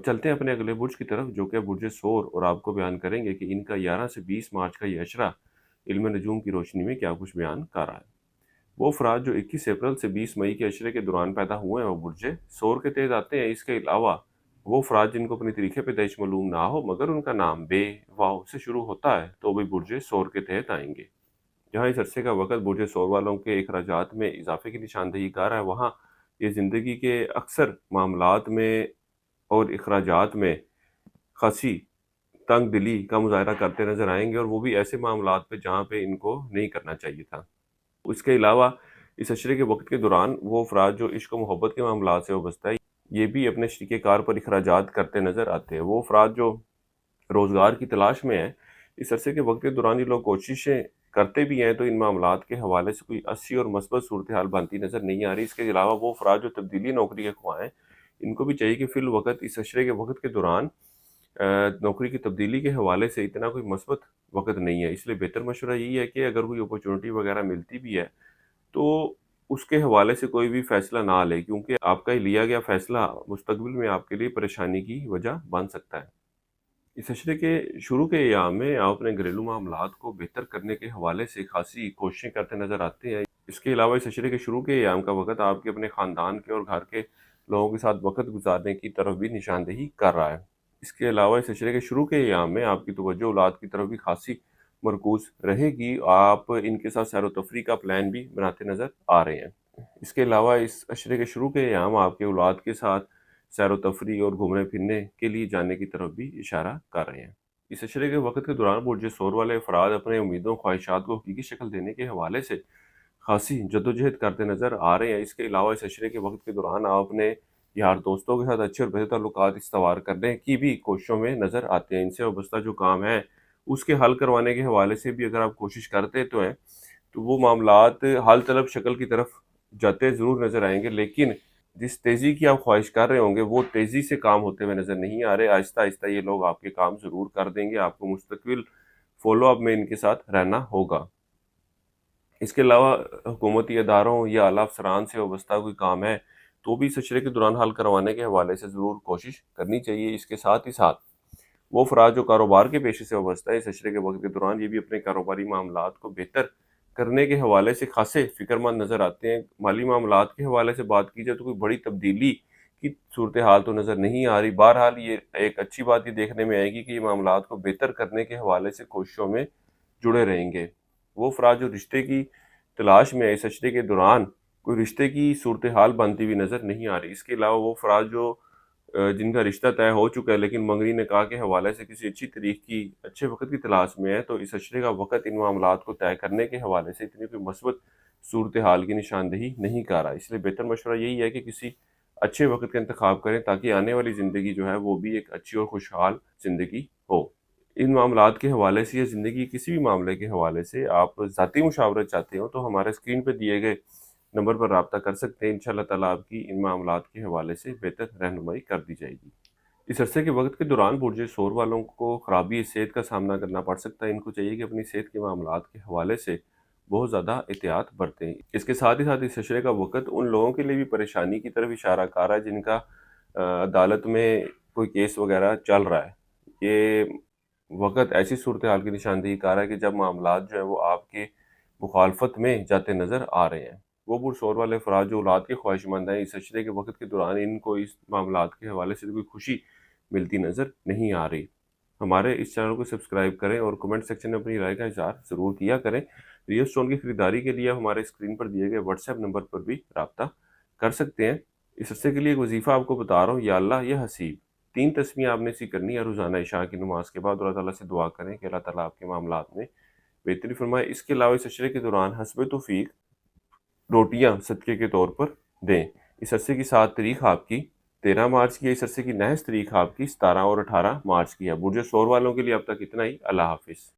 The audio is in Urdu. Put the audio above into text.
اب چلتے ہیں اپنے اگلے برج کی طرف جو کہ برج ثور، اور آپ کو بیان کریں گے کہ ان کا 11 سے 20 مارچ کا یہ اشرہ علم نجوم کی روشنی میں کیا کچھ بیان کر رہا ہے۔ وہ افراد جو 21 اپریل سے 20 مئی کے اشرے کے دوران پیدا ہوئے ہیں وہ برج ثور کے تحت آتے ہیں۔ اس کے علاوہ وہ افراد جن کو اپنی تاریخ پیدائش معلوم نہ ہو مگر ان کا نام بے واو سے شروع ہوتا ہے تو بھی برج ثور کے تحت آئیں گے۔ جہاں اس عرصے کا وقت برج ثور والوں کے اخراجات میں اضافے کی نشاندہی کر رہا ہے، وہاں یہ زندگی کے اکثر معاملات میں اور اخراجات میں خاصی تنگ دلی کا مظاہرہ کرتے نظر آئیں گے، اور وہ بھی ایسے معاملات پہ جہاں پہ ان کو نہیں کرنا چاہیے تھا۔ اس کے علاوہ اس عشرے کے وقت کے دوران وہ افراد جو عشق و محبت کے معاملات سے وابستہ ہے یہ بھی اپنے شریک کار پر اخراجات کرتے نظر آتے ہیں۔ وہ افراد جو روزگار کی تلاش میں ہیں، اس عرصے کے وقت کے دوران یہ لوگ کوششیں کرتے بھی ہیں تو ان معاملات کے حوالے سے کوئی اچھی اور مثبت صورتحال بنتی نظر نہیں آ رہی۔ اس کے علاوہ وہ افراد جو تبدیلی نوکری کے خواہاں ہیں ان کو بھی چاہیے کہ فی الوقت اس عشرے کے وقت کے دوران نوکری کی تبدیلی کے حوالے سے اتنا کوئی مثبت وقت نہیں ہے، اس لیے بہتر مشورہ یہی ہے کہ اگر کوئی اپرچونٹی وغیرہ ملتی بھی ہے تو اس کے حوالے سے کوئی بھی فیصلہ نہ لے، کیونکہ آپ کا لیا گیا فیصلہ مستقبل میں آپ کے لیے پریشانی کی وجہ بن سکتا ہے۔ اس عشرے کے شروع کے ایام میں آپ اپنے گھریلو معاملات کو بہتر کرنے کے حوالے سے خاصی کوششیں کرتے نظر آتے ہیں۔ اس کے علاوہ اس عشرے کے شروع کے ایام کا وقت آپ کے اپنے خاندان کے اور گھر کے لوگوں کے ساتھ وقت گزارنے کی طرف بھی نشاندہی کر رہا ہے۔ اس کے علاوہ اس عشرے کے شروع کے ایام میں آپ کی توجہ اولاد کی طرف بھی خاصی مرکوز رہے گی، آپ ان کے ساتھ سیر و تفریح کا پلان بھی بناتے نظر آ رہے ہیں۔ اس کے علاوہ اس عشرے کے شروع کے ایام آپ کے اولاد کے ساتھ سیر و تفریح اور گھومنے پھرنے کے لیے جانے کی طرف بھی اشارہ کر رہے ہیں۔ اس عشرے کے وقت کے دوران برج ثور والے افراد اپنے امیدوں خواہشات کو حقیقی شکل دینے کے حوالے سے خاصی جدوجہد کرتے نظر آ رہے ہیں۔ اس کے علاوہ اس عشرے کے وقت کے دوران آپ اپنے یار دوستوں کے ساتھ اچھے اور بہتر تعلقات استوار کرنے کی بھی کوششوں میں نظر آتے ہیں۔ ان سے وابستہ جو کام ہے اس کے حل کروانے کے حوالے سے بھی اگر آپ کوشش کرتے تو ہیں تو وہ معاملات حل طلب شکل کی طرف جاتے ضرور نظر آئیں گے، لیکن جس تیزی کی آپ خواہش کر رہے ہوں گے وہ تیزی سے کام ہوتے ہوئے نظر نہیں آ رہے۔ آہستہ آہستہ یہ لوگ آپ کے کام ضرور کر دیں گے، آپ کو مستقل فالو اپ میں ان کے ساتھ رہنا ہوگا۔ اس کے علاوہ حکومتی اداروں یا اعلیٰ افسران سے وابستہ کوئی کام ہے تو بھی اس عشرے کے دوران حل کروانے کے حوالے سے ضرور کوشش کرنی چاہیے۔ اس کے ساتھ ہی ساتھ وہ افراد جو کاروبار کے پیشے سے وابستہ ہے اس عشرے کے وقت کے دوران یہ بھی اپنے کاروباری معاملات کو بہتر کرنے کے حوالے سے خاصے فکر مند نظر آتے ہیں۔ مالی معاملات کے حوالے سے بات کی جائے تو کوئی بڑی تبدیلی کی صورتحال تو نظر نہیں آ رہی۔ بہرحال یہ ایک اچھی بات یہ دیکھنے میں آئے گی کہ یہ معاملات کو بہتر کرنے کے حوالے سے کوششوں میں جڑے رہیں گے۔ وہ افراد جو رشتے کی تلاش میں اس عشرے کے دوران کوئی رشتے کی صورتحال بنتی ہوئی نظر نہیں آ رہی۔ اس کے علاوہ وہ افراد جو جن کا رشتہ طے ہو چکا ہے لیکن منگنی نکاح کے حوالے سے کسی اچھی تاریخ کی اچھے وقت کی تلاش میں ہے تو اس عشرے کا وقت ان معاملات کو طے کرنے کے حوالے سے اتنی کوئی مثبت صورتحال کی نشاندہی نہیں کر رہا۔ اس لیے بہتر مشورہ یہی ہے کہ کسی اچھے وقت کا انتخاب کریں تاکہ آنے والی زندگی جو ہے وہ بھی ایک اچھی اور خوشحال زندگی ہو۔ ان معاملات کے حوالے سے یا زندگی کسی بھی معاملے کے حوالے سے آپ ذاتی مشاورت چاہتے ہو تو ہمارے اسکرین پہ دیے گئے نمبر پر رابطہ کر سکتے ہیں۔ انشاءاللہ تعالیٰ آپ کی ان معاملات کے حوالے سے بہتر رہنمائی کر دی جائے گی۔ اس عرصے کے وقت کے دوران برج ثور والوں کو خرابی صحت کا سامنا کرنا پڑ سکتا ہے۔ ان کو چاہیے کہ اپنی صحت کے معاملات کے حوالے سے بہت زیادہ احتیاط برتیں۔ اس کے ساتھ ہی ساتھ اس عشرے کا وقت ان لوگوں کے لیے بھی پریشانی کی طرف اشارہ کر رہا ہے جن کا عدالت میں کوئی کیس وغیرہ چل رہا ہے۔ یہ وقت ایسی صورتحال کی نشاندہی کر رہا ہے کہ جب معاملات جو ہیں وہ آپ کے مخالفت میں جاتے نظر آ رہے ہیں۔ وہ برج ثور والے افراد جو اولاد کے خواہش مند ہیں اس عشرے کے وقت کے دوران ان کو اس معاملات کے حوالے سے کوئی خوشی ملتی نظر نہیں آ رہی۔ ہمارے اس چینل کو سبسکرائب کریں اور کمنٹ سیکشن میں اپنی رائے کا اظہار ضرور کیا کریں۔ ریئل اسٹون کی خریداری کے لیے ہمارے اسکرین پر دیے گئے واٹس ایپ نمبر پر بھی رابطہ کر سکتے ہیں۔ اس عرصے کے لیے ایک وظیفہ آپ کو بتا رہا ہوں، یا اللہ یا حسیب 3 تسمیہ آپ نے اسی کرنی ہے روزانہ عشاء کی نماز کے بعد، اور اللہ تعالیٰ سے دعا کریں کہ اللہ تعالیٰ آپ کے معاملات میں بہتری فرمائے۔ اس کے علاوہ اس عشرے کے دوران حسب توفیق روٹیاں صدقے کے طور پر دیں۔ اس عرصے کی 7 تاریخ آپ کی 13 مارچ کی ہے، اس عرصے کی نحس تاریخ آپ کی 17 اور 18 مارچ کی ہے۔ برج ثور والوں کے لیے اب تک اتنا ہی۔ اللہ حافظ۔